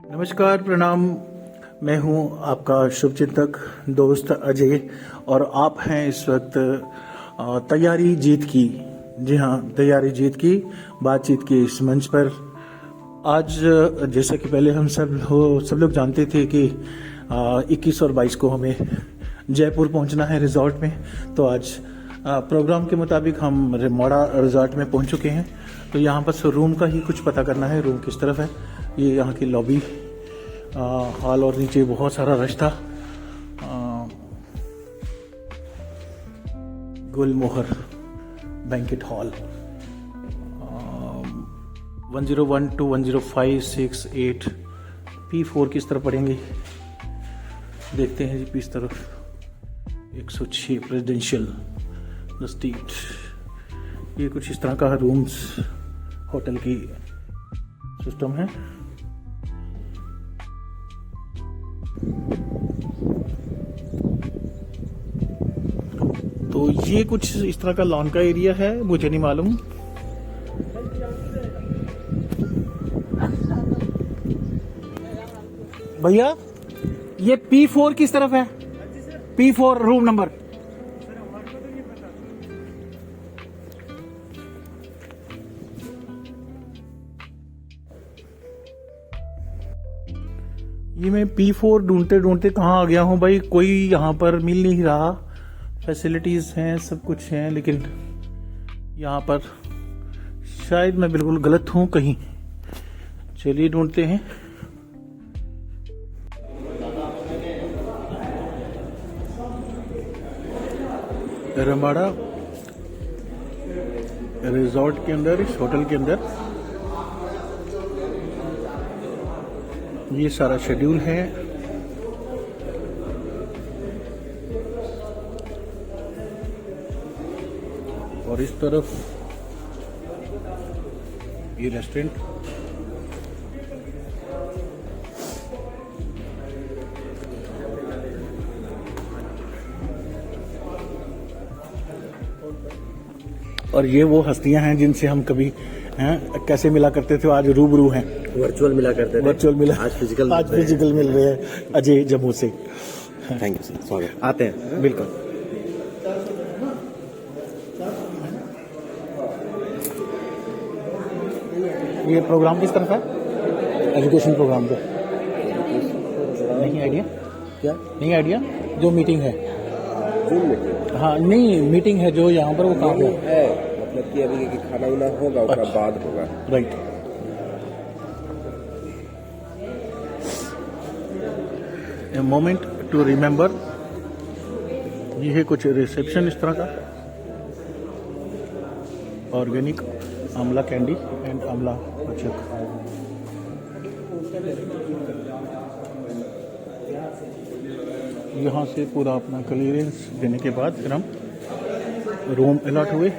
नमस्कार, प्रणाम। मैं हूं आपका शुभचिंतक दोस्त अजय और आप हैं इस वक्त तैयारी जीत की। जी हाँ, तैयारी जीत की बातचीत के इस मंच पर आज जैसा कि पहले हम सब लोग जानते थे कि 21 और 22 को हमें जयपुर पहुंचना है रिजॉर्ट में। तो आज प्रोग्राम के मुताबिक हम रेमोड़ा रिजॉर्ट में पहुंच चुके हैं। तो यहाँ बस रूम का ही कुछ पता करना है, रूम किस तरफ है। ये यहाँ की लॉबी, हॉल और नीचे बहुत सारा रश था। गुलमोहर बैंकेट हॉल 101 to 105 6 8 P4 किस तरफ पड़ेंगे देखते हैं जी। इस तरफ 106 प्रेसिडेंशियल द स्ट्रीट। ये कुछ इस तरह का रूम्स होटल की सिस्टम है। तो ये कुछ इस तरह का लॉन का एरिया है, मुझे नहीं मालूम। भैया ये P4 किस तरफ है? P4 room number. ये मैं P4 ढूंढते ढूंढते कहाँ आ गया हूँ भाई, कोई यहाँ पर मिल नहीं रहा। फैसिलिटीज हैं, सब कुछ है, लेकिन यहाँ पर शायद मैं बिल्कुल गलत हूँ कहीं। चलिए ढूंढते हैं। रेमोड़ा रिजॉर्ट के अंदर, इस होटल के अंदर ये सारा शेड्यूल है। और इस तरफ ये रेस्टोरेंट। और ये वो हस्तियां हैं जिनसे हम कभी कैसे मिला करते थे, आज रूबरू हैं। वर्चुअल मिला करते थे, वर्चुअल मिला, आज फिजिकल मिल रहे हैं। अजय जम्मू से। थैंक यू सर, स्वागत। आते हैं। बिल्कुल। ये प्रोग्राम किस तरफ है? एजुकेशन प्रोग्राम पे नहीं आइडिया? क्या नहीं आइडिया? जो मीटिंग है, जूम में? हाँ नहीं, मीटिंग है जो यहाँ पर, वो कहाँ पे है? मतलब कि अभी खाना वाना होगा, उसका बाद होगा। Right. A moment to remember. ये है कुछ रिसेप्शन इस तरह का। ऑर्गेनिक आंवला कैंडी एंड आंवला अचक। यहाँ से पूरा अपना क्लियरेंस देने के बाद फिर हम रूम अलॉट हुए।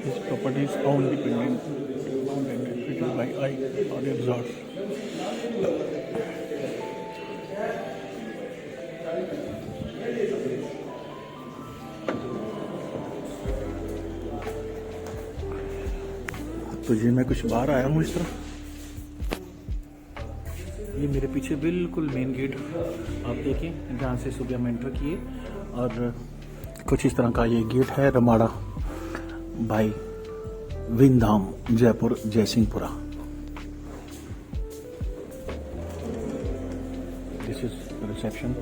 This property is owned by I Resorts. तो ये मैं कुछ बाहर आया हूँ इस तरह। ये मेरे पीछे बिल्कुल मेन गेट आप देखिए, जहाँ से सुबह में एंटर किए, और कुछ इस तरह का ये गेट है। Ramada by Wyndham, Jaipur Jaisinghpura. This is reception.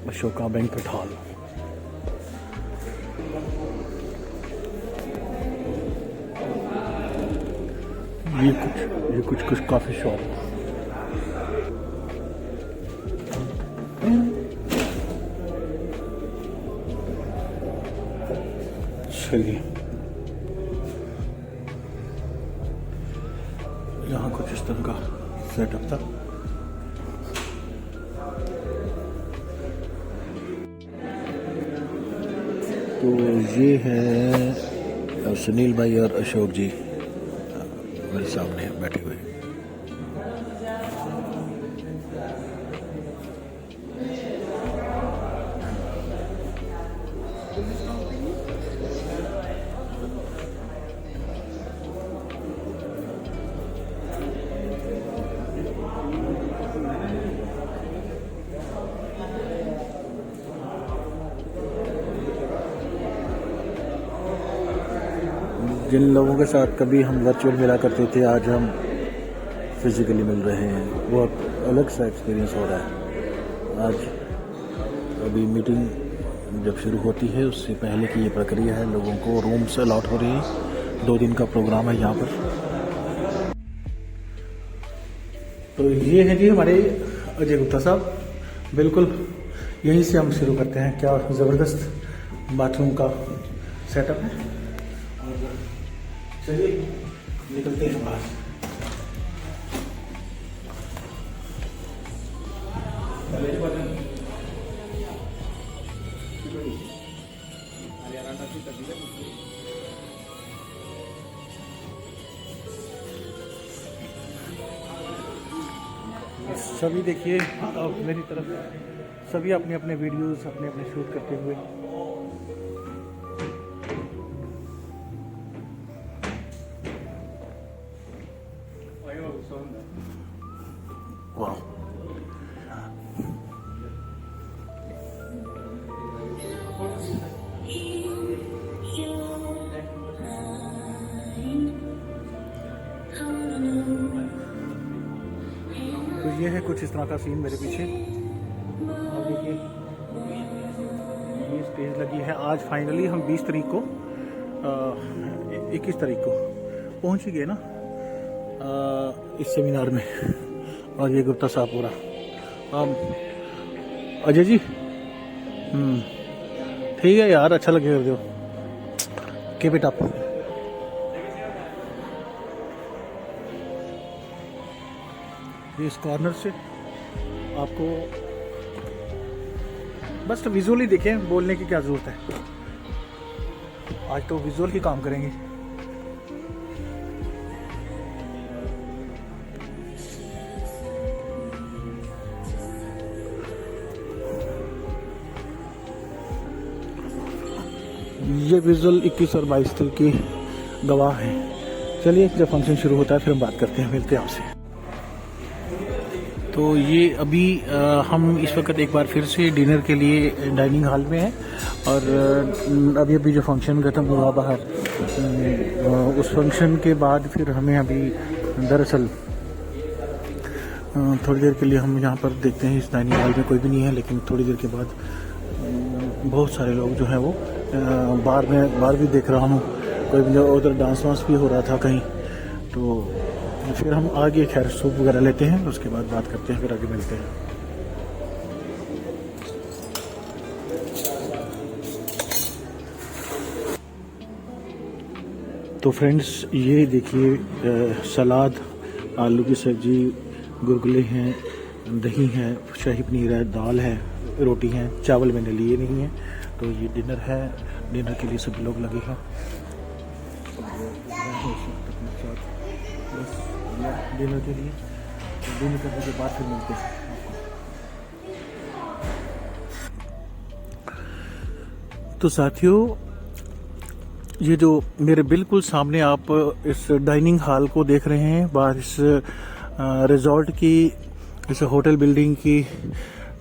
Ashoka banquet hall. ये कुछ काफी शॉप। चलिए, यहाँ कुछ इस तरह का सेटअप था। तो ये है सुनील भाई और अशोक जी मेरे सामने बैठे हुए। जिन लोगों के साथ कभी हम वर्चुअल मिला करते थे, आज हम फिजिकली मिल रहे हैं। बहुत अलग सा एक्सपीरियंस हो रहा है। आज अभी मीटिंग जब शुरू होती है उससे पहले की ये प्रक्रिया है। लोगों को रूम्स अलॉट हो रही है। 2 दिन का प्रोग्राम है यहाँ पर। तो ये है जी हमारे अजय गुप्ता साहब। बिल्कुल यहीं से हम शुरू करते हैं। क्या ज़बरदस्त बाथरूम का सेटअप है। और चलिए निकलते हैं बाहर। सभी देखिए अब मेरी तरफ, सभी अपने अपने वीडियोस अपने अपने शूट करते हुए। वाह, तो ये है कुछ इस तरह का सीन मेरे पीछे। और देखिए ये स्टेज लगी है। आज फाइनली हम 20 तारीख को 21 तारीख को पहुंच ही गए ना इस सेमिनार में। और ये गुप्ता साहब पूरा अजय जी ठीक है यार, अच्छा लगे कर दो। Keep it up. इस कॉर्नर से आपको बस विजुअली देखें, बोलने की क्या जरूरत है। आज तो विजुअल ही काम करेंगे। ये विजुअल 21 और 22 तारीख की गवाह है। चलिए जब फंक्शन शुरू होता है फिर हम बात करते हैं, मिलते हैं आपसे। तो ये अभी हम इस वक्त एक बार फिर से डिनर के लिए डाइनिंग हॉल में हैं। और अभी अभी जो फंक्शन खत्म हुआ बाहर, उस फंक्शन के बाद फिर हमें अभी दरअसल थोड़ी देर के लिए हम यहाँ पर देखते हैं। इस डाइनिंग हॉल में कोई भी नहीं है, लेकिन थोड़ी देर के बाद बहुत सारे लोग जो हैं वो बाहर भी देख रहा हूँ। कोई उधर डांस वांस भी हो रहा था कहीं। तो फिर हम आगे खैर सूप वगैरह लेते हैं, उसके बाद बात करते हैं, फिर आगे मिलते हैं। तो फ्रेंड्स ये देखिए सलाद, आलू की सब्जी, गुलगुले हैं, दही है, शाही पनीर है, दाल है, रोटी है, चावल मैंने लिए नहीं है। तो ये डिनर है। डिनर के लिए सभी लोग लगे हैं। बस डिनर के लिए, डिनर करने के बाद फिर मिलते हैं। तो साथियों ये जो मेरे बिल्कुल सामने आप इस डाइनिंग हॉल को देख रहे हैं, बाहर इस रिजॉर्ट की, इस होटल बिल्डिंग की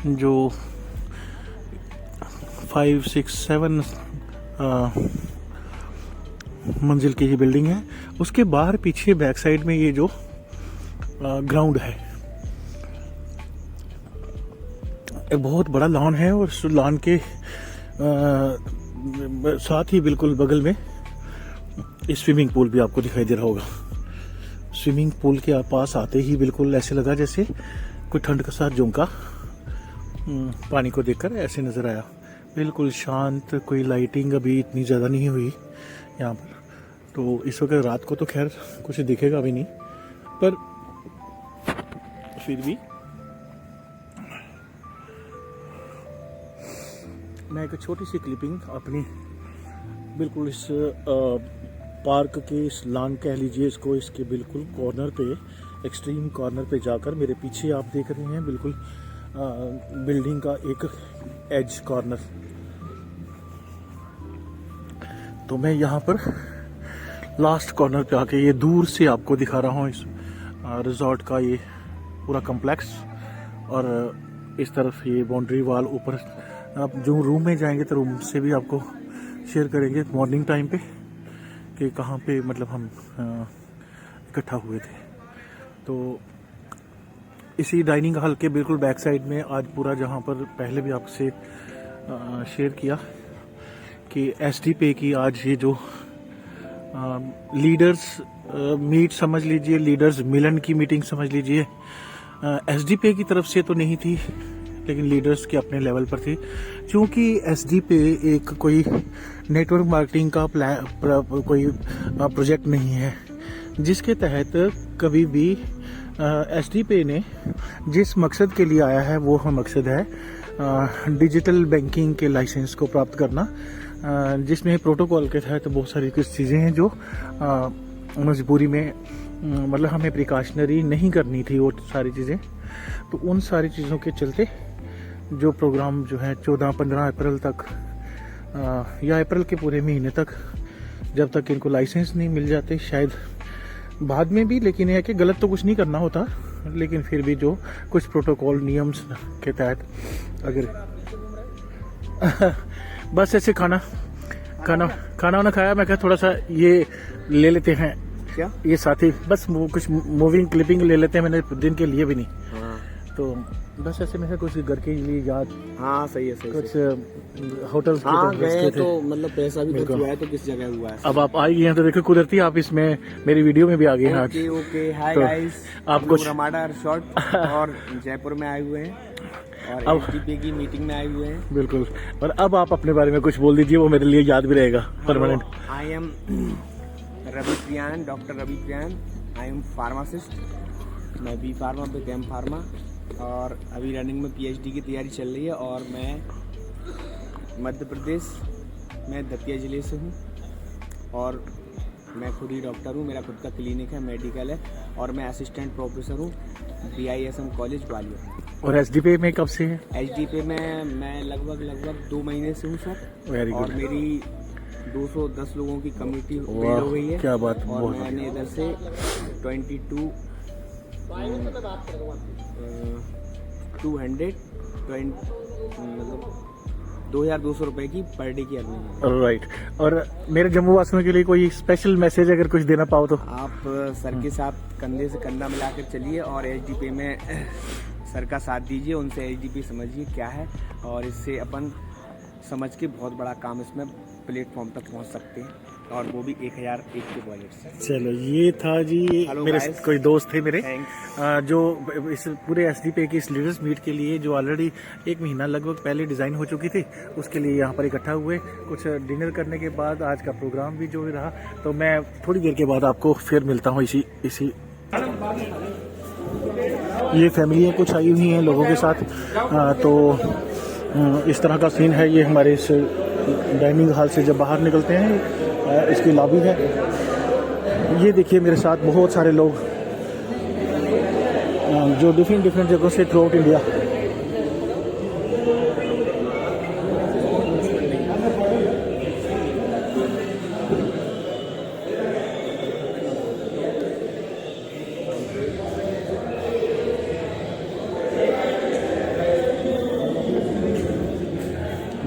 जो 5, 6, 7 मंजिल की ये बिल्डिंग है, उसके बाहर पीछे बैक साइड में ये जो ग्राउंड है, एक बहुत बड़ा लॉन है। और उस लॉन के साथ ही बिल्कुल बगल में स्विमिंग पूल भी आपको दिखाई दे रहा होगा। स्विमिंग पूल के पास आते ही बिल्कुल ऐसे लगा जैसे कोई ठंड का साथ झोंका पानी को देखकर ऐसे नजर आया। बिल्कुल शांत, कोई लाइटिंग अभी इतनी ज़्यादा नहीं हुई यहाँ पर। तो इस वक्त रात को तो खैर कुछ दिखेगा भी नहीं, पर फिर भी मैं एक छोटी सी क्लिपिंग अपनी बिल्कुल इस पार्क के, इस लॉन कह लीजिए इसको, इसके बिल्कुल कॉर्नर पे, एक्सट्रीम कॉर्नर पे जाकर, मेरे पीछे आप देख रहे हैं बिल्कुल बिल्डिंग का एक एज कॉर्नर। तो मैं यहाँ पर लास्ट कॉर्नर पे आके ये दूर से आपको दिखा रहा हूँ इस रिजॉर्ट का ये पूरा कॉम्प्लेक्स। और इस तरफ ये बाउंड्री वाल, ऊपर आप जो रूम में जाएंगे तो रूम से भी आपको शेयर करेंगे मॉर्निंग टाइम पे कि कहाँ पे मतलब हम इकट्ठा हुए थे। तो इसी डाइनिंग हॉल के बिल्कुल बैक साइड में आज पूरा, जहाँ पर पहले भी आपसे शेयर किया कि SDP की आज ये जो लीडर्स मीट समझ लीजिए, लीडर्स मिलन की मीटिंग समझ लीजिए, SDP की तरफ से तो नहीं थी लेकिन लीडर्स के अपने लेवल पर थी। क्योंकि SDP एक कोई नेटवर्क मार्केटिंग का कोई प्रोजेक्ट नहीं है जिसके तहत कभी भी SDP ने जिस मकसद के लिए आया है वो मकसद है डिजिटल बैंकिंग के लाइसेंस को प्राप्त करना, जिसमें प्रोटोकॉल के तहत बहुत सारी कुछ चीज़ें हैं जो मजबूरी में मतलब हमें प्रिकॉशनरी नहीं करनी थी वो सारी चीज़ें। तो उन सारी चीज़ों के चलते जो प्रोग्राम जो है 14-15 अप्रैल तक या अप्रैल के पूरे महीने तक, जब तक इनको लाइसेंस नहीं मिल जाते, शायद बाद में भी, लेकिन यह है कि गलत तो कुछ नहीं करना होता, लेकिन फिर भी जो कुछ प्रोटोकॉल नियम्स के तहत अगर बस ऐसे खाना वाना खाया, मैं कहा थोड़ा सा ये ले लेते हैं क्या ये साथी, बस कुछ मूविंग क्लिपिंग ले लेते हैं, मैंने दिन के लिए भी नहीं। हाँ तो बस ऐसे में से कुछ घर के लिए याद, हाँ सही है सही कुछ होटल्स हाँ के गए तो मतलब पैसा भी खर्च हुआ है तो किस जगह हुआ है। अब आप आई हैं तो देखो कुदरती आप इसमें मेरी वीडियो में भी आ गए हैं आज। ओके हाय तो गाइस, आप कुछ रमाडा रिसोर्ट और जयपुर में आए हुए हैं और अब SDP की मीटिंग में आए हुए हैं। बिल्कुल, और अब आप अपने बारे में कुछ बोल दीजिए, वो मेरे लिए याद भी रहेगा permanent. I am Ravi Priyan, doctor Ravi Priyan, I am pharmacist, मैं बी फार्मा पे कैम फार्मा, और अभी रनिंग में PhD की तैयारी चल रही है। और मैं मध्य प्रदेश में दतिया ज़िले से हूँ और मैं खुद ही डॉक्टर हूँ, मेरा खुद का क्लिनिक है, मेडिकल है, और मैं असिस्टेंट प्रोफेसर हूँ BISM कॉलेज ग्वालियर। और SDP में कब से है? SDP में मैं लगभग 2 महीने से हूँ सर। वेरी और गुड, मेरी 210 लोगों की कम्युनिटी बिल्ड वाह, हो गई है। क्या बात, और बहुत मैंने इधर से मतलब 2200 रुपए की पर डे की अर्निंग है। राइट। और मेरे जम्मू वासियों के लिए कोई स्पेशल मैसेज अगर कुछ देना पाओ तो? आप सर के साथ कंधे से कंधा मिलाकर चलिए और SDP में सर का साथ दीजिए, उनसे SDP समझिए क्या है, और इससे अपन समझ के बहुत बड़ा काम इसमें प्लेटफॉर्म तक पहुंच सकते हैं, और वो भी 1001 के वॉलेट से। चलो ये था जी Hello मेरे guys. कोई दोस्त थे मेरे, थैंक्स। जो इस पूरे SDP की इस लीडर्स मीट के लिए जो ऑलरेडी 1 महीना लगभग पहले डिज़ाइन हो चुकी थी, उसके लिए यहाँ पर इकट्ठा हुए। कुछ डिनर करने के बाद आज का प्रोग्राम भी जो रहा, तो मैं थोड़ी देर के बाद आपको फिर मिलता हूँ इसी ये फैमिलियाँ कुछ आई हुई हैं लोगों के साथ। तो इस तरह का सीन है ये हमारे इस डाइनिंग हॉल से जब बाहर निकलते हैं, इसकी लॉबी है। ये देखिए मेरे साथ बहुत सारे लोग जो डिफरेंट जगहों से थ्रू आउट इंडिया।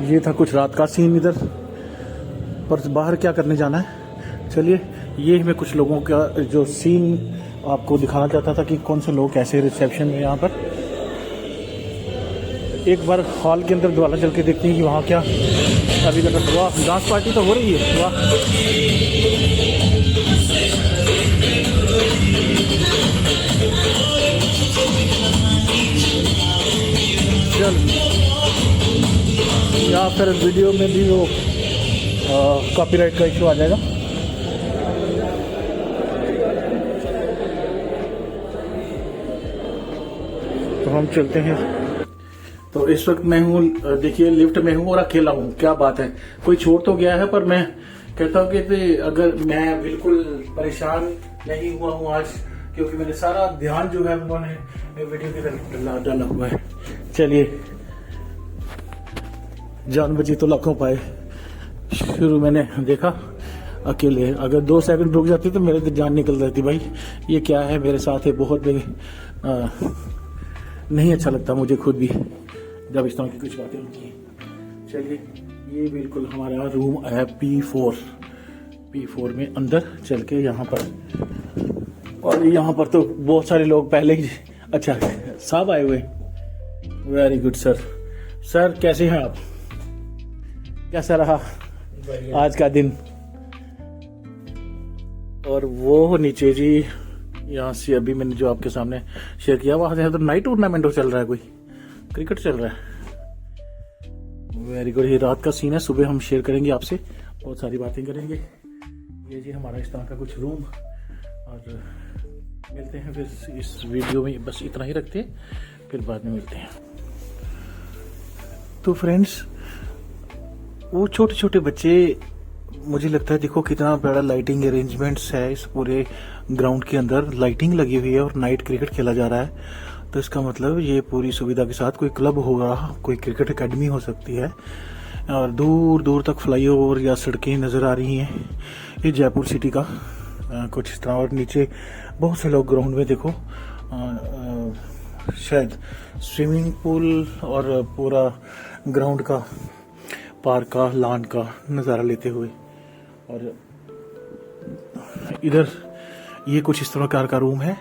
ये था कुछ रात का सीन इधर, पर बाहर क्या करने जाना है। चलिए ये मैं कुछ लोगों का जो सीन आपको दिखाना चाहता था कि कौन से लोग कैसे रिसेप्शन में यहाँ पर। एक बार हॉल के अंदर दोबारा चल के देखते हैं कि वहाँ क्या अभी तक। वाह, डांस पार्टी तो हो रही है, वाह। चल या फिर वीडियो में भी वो कॉपीराइट का इशू आ जाएगा। तो हम चलते हैं। तो इस वक्त मैं हूँ, देखिए लिफ्ट में हूँ और अकेला हूँ। क्या बात है, कोई छोड़ तो गया है, पर मैं कहता हूँ कि अगर मैं बिल्कुल परेशान नहीं हुआ हूँ आज, क्योंकि मैंने सारा ध्यान जो है उन्होंने वीडियो की तरफ डाला हुआ है। चलिए, जान बची तो लाखों पाए। शुरू मैंने देखा अकेले, अगर 2 सेकंड रुक जाती तो मेरे तो जान निकल जाती। भाई ये क्या है मेरे साथ है, बहुत नहीं अच्छा लगता मुझे खुद भी जब इस तरह की कुछ बातें होती हैं। चलिए, ये बिल्कुल हमारा रूम है P4। P4 में अंदर चल के यहाँ पर, और यहाँ पर तो बहुत सारे लोग पहले ही, अच्छा साहब आए हुए। Very good sir. सर कैसे हैं आप, कैसा रहा आज का दिन? और वो नीचे जी, यहाँ से अभी मैंने जो आपके सामने शेयर किया, वहां से तो नाइट टूर्नामेंट चल रहा है, कोई क्रिकेट चल रहा है। Very good. ये रात का सीन है, सुबह हम शेयर करेंगे आपसे, बहुत सारी बातें करेंगे। ये जी हमारा इस तरह का कुछ रूम, और मिलते हैं फिर इस वीडियो में, बस इतना ही रखते हैं, फिर बाद में मिलते हैं। तो फ्रेंड्स, वो छोटे छोटे बच्चे, मुझे लगता है देखो कितना बड़ा लाइटिंग अरेंजमेंट्स है इस पूरे ग्राउंड के अंदर, लाइटिंग लगी हुई है और नाइट क्रिकेट खेला जा रहा है। तो इसका मतलब ये पूरी सुविधा के साथ कोई क्लब होगा, कोई क्रिकेट एकेडमी हो सकती है। और दूर दूर तक फ्लाईओवर या सड़कें नज़र आ रही हैं। ये जयपुर सिटी का कुछ इस तरह, और नीचे बहुत से लोग ग्राउंड में देखो शायद स्विमिंग पूल और पूरा ग्राउंड का, पार्क का, लॉन का नज़ारा लेते हुए। और इधर ये कुछ इस तरह का रूम है,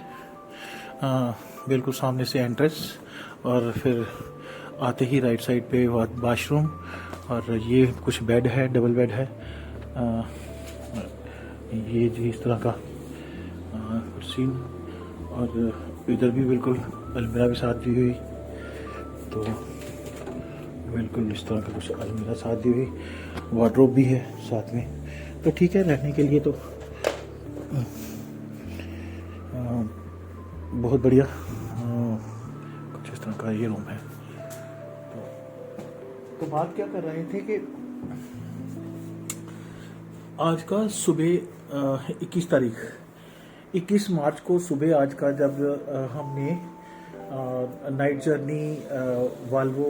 बिल्कुल सामने से एंट्रेंस, और फिर आते ही राइट साइड पे वॉशरूम, और ये कुछ बेड है, डबल बेड है। ये जी इस तरह का सीन, और इधर भी बिल्कुल अलमीरा भी साथ दी हुई, तो बिल्कुल इस तरह का कुछ अलमीरा साथ दी हुई, वार्डरोब भी है साथ में। तो ठीक है, रहने के लिए तो बहुत बढ़िया कुछ इस तरह का ये रूम है। तो बात क्या कर रहे थे कि आज का सुबह 21 मार्च को सुबह, आज का जब हमने नाइट जर्नी वाल्वो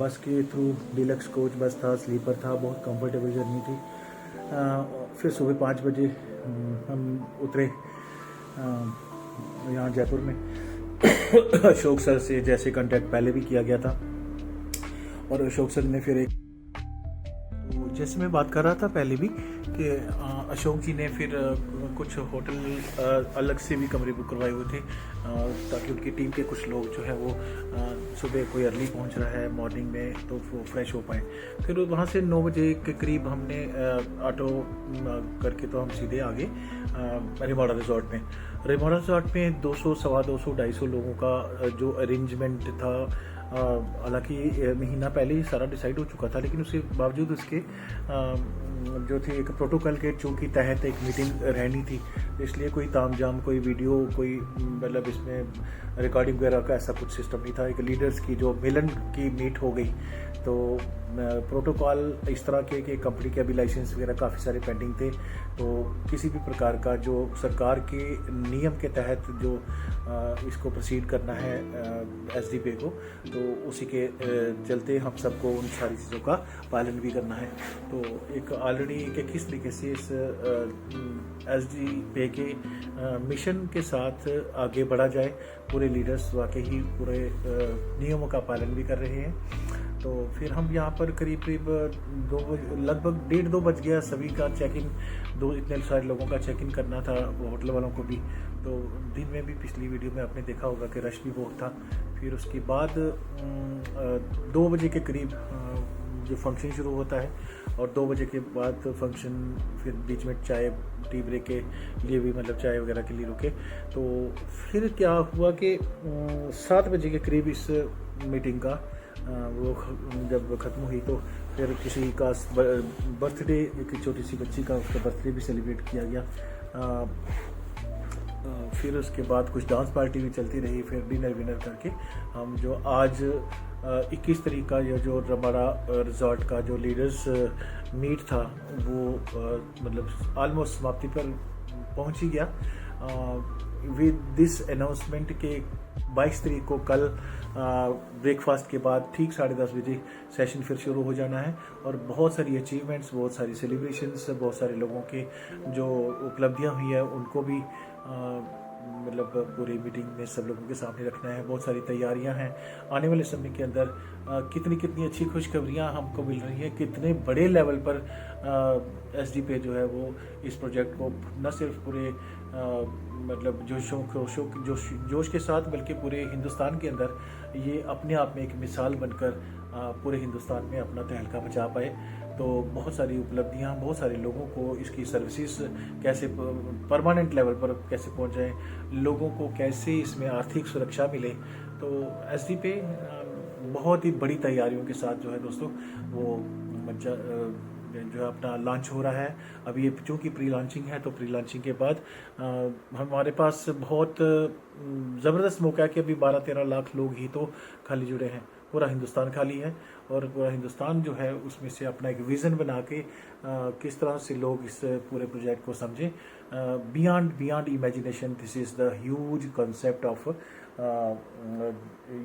बस के थ्रू, डिलक्स कोच बस था, स्लीपर था, बहुत कंफर्टेबल जर्नी थी। फिर सुबह 5 बजे हम उतरे यहाँ जयपुर में। अशोक सर से जैसे कांटेक्ट पहले भी किया गया था, और अशोक सर ने फिर एक, तो जैसे मैं बात कर रहा था पहले भी कि अशोक जी ने फिर कुछ होटल अलग से भी कमरे बुक करवाए हुए थे, ताकि उनकी टीम के कुछ लोग जो है वो सुबह कोई अर्ली पहुंच रहा है मॉर्निंग में, तो वो फ्रेश हो पाए। फिर वहाँ से 9 बजे के करीब हमने ऑटो करके तो हम सीधे आगे रिमोड़ा रिजॉर्ट में। रिमोड़ा रिजॉर्ट में 200, 250, 250 लोगों का जो अरेंजमेंट था, हालांकि महीना पहले ही सारा डिसाइड हो चुका था, लेकिन उसके बावजूद उसके जो थी एक प्रोटोकॉल के चूँकि तहत एक मीटिंग रहनी थी, इसलिए कोई तामझाम, कोई वीडियो, कोई मतलब इसमें रिकॉर्डिंग वगैरह का ऐसा कुछ सिस्टम नहीं था। एक लीडर्स की जो मिलन की मीट हो गई, तो प्रोटोकॉल इस तरह के कि कंपनी के अभी लाइसेंस वगैरह काफ़ी सारे पेंडिंग थे, तो किसी भी प्रकार का जो सरकार के नियम के तहत जो इसको प्रोसीड करना है SDP को, तो उसी के चलते हम सबको उन सारी चीज़ों का पालन भी करना है। तो एक ऑलरेडी कि किस तरीके से इस SDP के मिशन के साथ आगे बढ़ा जाए, पूरे लीडर्स वाकई पूरे नियमों का पालन भी कर रहे हैं। तो फिर हम यहाँ पर करीब लगभग 1:30-2 बज गया, सभी का चेक इन, इतने सारे लोगों का चेक इन करना था, होटल वालों को भी। तो दिन में भी पिछली वीडियो में आपने देखा होगा कि रश भी बहुत था। फिर उसके बाद 2 बजे के करीब जो फंक्शन शुरू होता है, और 2 बजे के बाद फंक्शन, फिर बीच में चाय टी ब्रेक के लिए भी, मतलब चाय वगैरह के लिए रुके। तो फिर क्या हुआ कि 7 बजे के करीब इस मीटिंग का वो जब ख़त्म हुई, तो फिर किसी का बर्थडे, एक छोटी सी बच्ची का, उसका बर्थडे भी सेलिब्रेट किया गया। फिर उसके बाद कुछ डांस पार्टी भी चलती रही। फिर डिनर विनर करके हम जो आज 21 तारीख का ये जो रमाड़ा रिजॉर्ट का जो लीडर्स मीट था, वो मतलब ऑलमोस्ट समाप्ति पर पहुंच ही गया। विद दिस अनाउंसमेंट के 22 तारीख को कल ब्रेकफास्ट के बाद ठीक 10:30 बजे सेशन फिर शुरू हो जाना है, और बहुत सारी अचीवमेंट्स, बहुत सारी सेलिब्रेशंस, बहुत सारे लोगों के जो उपलब्धियां हुई है उनको भी मतलब पूरी मीटिंग में सब लोगों के सामने रखना है। बहुत सारी तैयारियां हैं आने वाले समय के अंदर। कितनी अच्छी खुशखबरियां हमको मिल रही हैं, कितने बड़े लेवल पर एसडीपी जो है वो इस प्रोजेक्ट को न सिर्फ पूरे मतलब जोश के साथ, बल्कि पूरे हिंदुस्तान के अंदर ये अपने आप में एक मिसाल बनकर पूरे हिंदुस्तान में अपना तहलका मचा पाए। तो बहुत सारी उपलब्धियां, बहुत सारे लोगों को इसकी सर्विसेज कैसे परमानेंट लेवल पर कैसे पहुंच जाए, लोगों को कैसे इसमें आर्थिक सुरक्षा मिले। तो एसडीपी बहुत ही बड़ी तैयारियों के साथ जो है दोस्तों वो जो है अपना लॉन्च हो रहा है। अभी ये चूँकि प्री लॉन्चिंग है, तो प्री लॉन्चिंग के बाद हमारे पास बहुत ज़बरदस्त मौका है कि अभी 12-13 लाख लोग ही तो खाली जुड़े हैं। पूरा हिंदुस्तान खाली है और पूरा हिंदुस्तान जो है उसमें से अपना एक विज़न बना के किस तरह से लोग इस पूरे प्रोजेक्ट को समझें। Beyond imagination, this is the huge concept of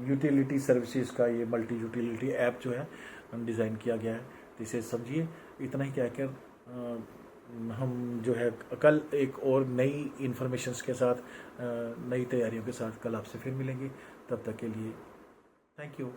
utility services का ये मल्टी यूटिलिटी ऐप जो है डिज़ाइन किया गया है। तो इसे समझिए। इतना ही कहकर हम जो है कल एक और नई इन्फॉर्मेशंस के साथ, नई तैयारियों के साथ कल आपसे फिर मिलेंगे। तब तक के लिए थैंक यू।